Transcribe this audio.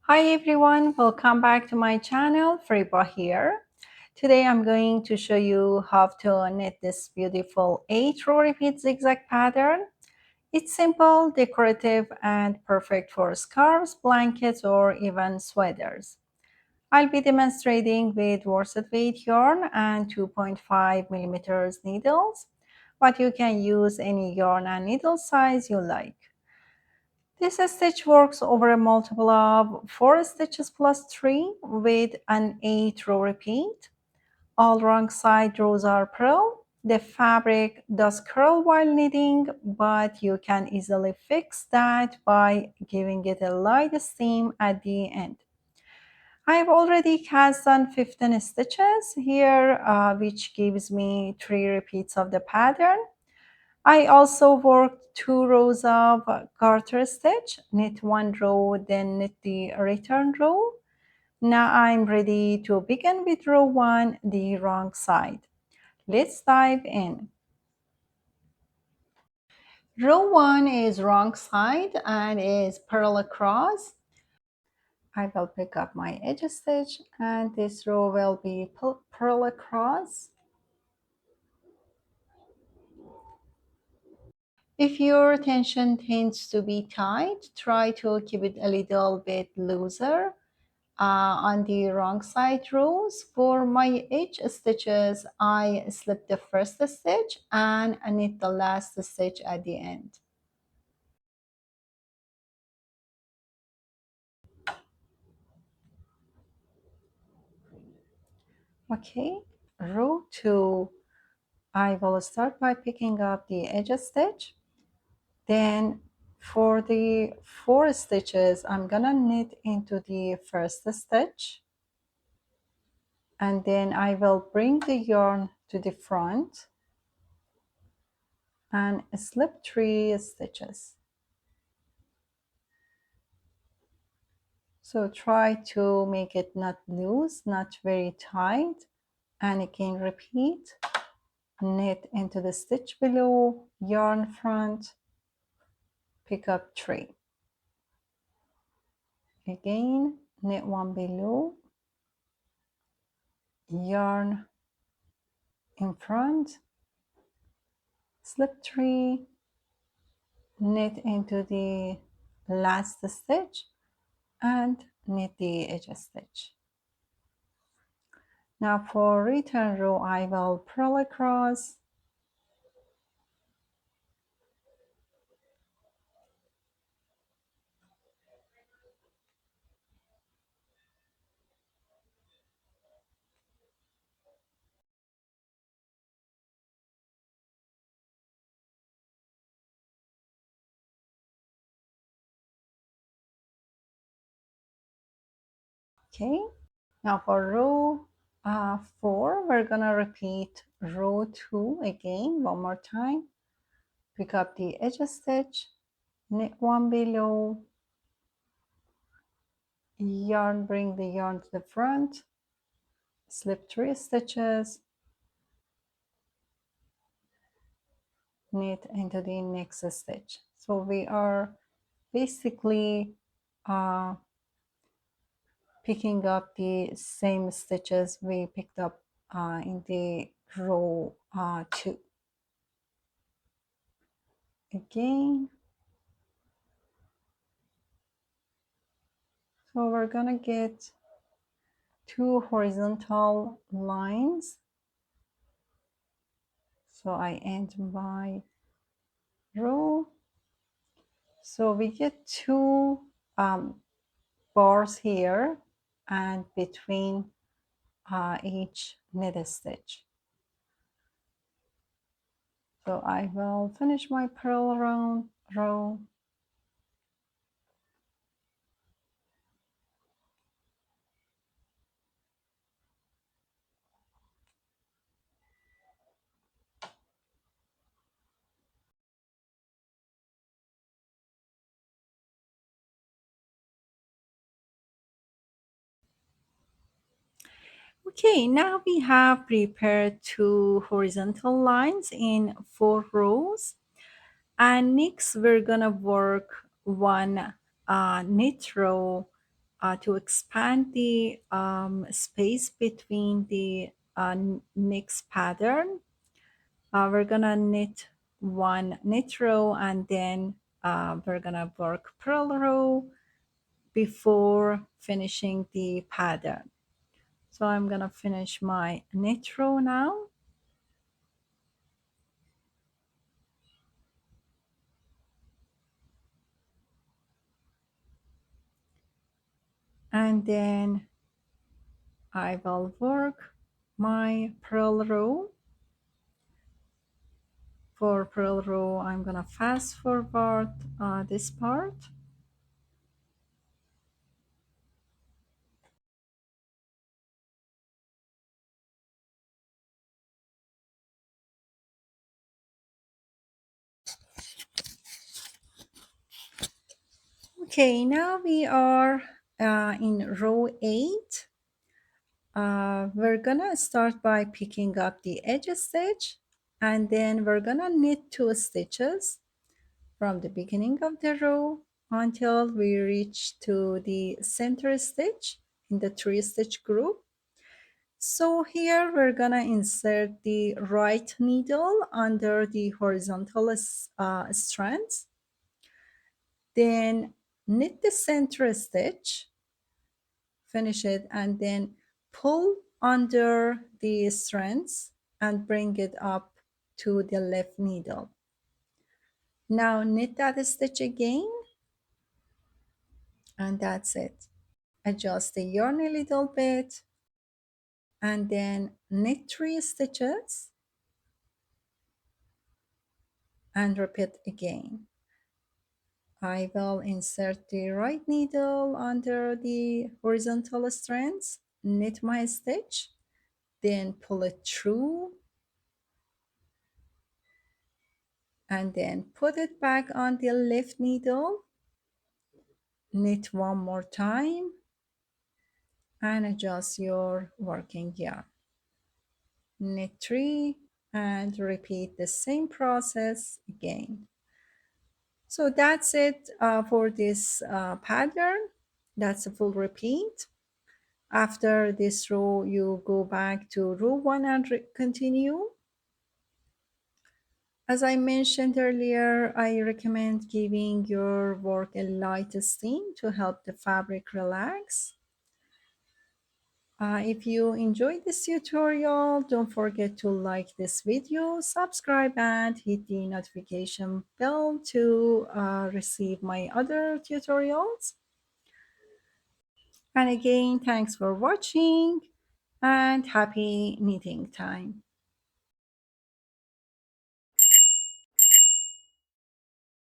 Hi everyone, welcome back to my channel, Friba here. Today I'm going to show you how to knit this beautiful 8-row repeat zigzag pattern. It's simple, decorative, and perfect for scarves, blankets, or even sweaters. I'll be demonstrating with worsted weight yarn and 2.5 millimeters needles, but you can use any yarn and needle size you like. This stitch works over a multiple of 4 stitches plus 3 with an 8-row repeat. All wrong side rows are purl. The fabric does curl while knitting, but you can easily fix that by giving it a light seam at the end. I've already cast on 15 stitches here, which gives me 3 repeats of the pattern. I also worked 2 rows of garter stitch, knit 1 row, then knit the return row. Now I'm ready to begin with row 1, the wrong side. Let's dive in. Row 1 is wrong side and is purl across. I will pick up my edge stitch and this row will be purl across. If your tension tends to be tight, try to keep it a little bit looser. On the wrong side rows, for my edge stitches, I slip the first stitch and knit the last stitch at the end. Okay, row 2, I will start by picking up the edge stitch. Then for the 4 stitches, I'm gonna knit into the first stitch. And then I will bring the yarn to the front and slip 3 stitches. So try to make it not loose, not very tight. And again repeat, knit into the stitch below, yarn front, pick up 3. Again, knit 1 below, yarn in front, slip 3, knit into the last stitch and knit the edge stitch. Now for return row, I will purl across, okay. Now for row 4, we're gonna repeat row 2 again, one more time. Pick up the edge stitch, knit 1 below, yarn, bring the yarn to the front, slip 3 stitches, knit into the next stitch. So we are basically picking up the same stitches we picked up in the row 2. Again, so we're gonna get 2 horizontal lines. So I end my row. So we get 2 bars here and between each knit stitch. So I will finish my purl round row. Okay, now we have prepared 2 horizontal lines in 4 rows. And next we're gonna work one knit row to expand the space between the next pattern, we're gonna knit one knit row, and then we're gonna work purl row before finishing the pattern. So I'm gonna finish my knit row now, and then I will work my purl row. For purl row, I'm gonna fast forward this part. Okay, now we are in row 8. We're gonna start by picking up the edge stitch, and then we're gonna knit 2 stitches from the beginning of the row until we reach to the center stitch in the 3-stitch group. So here we're gonna insert the right needle under the horizontal strands, then knit the center stitch, finish it, and then pull under the strands and bring it up to the left needle. Now knit that stitch again, and that's it. Adjust the yarn a little bit, and then knit 3 stitches and repeat again. I will insert the right needle under the horizontal strands, knit my stitch, then pull it through, and then put it back on the left needle, knit one more time, and adjust your working yarn. Knit 3 and repeat the same process again. So that's it for this pattern. That's a full repeat. After this row, you go back to row 1 and continue. As I mentioned earlier, I recommend giving your work a light steam to help the fabric relax. If you enjoyed this tutorial, don't forget to like this video, subscribe, and hit the notification bell to receive my other tutorials. And again, thanks for watching and happy knitting time.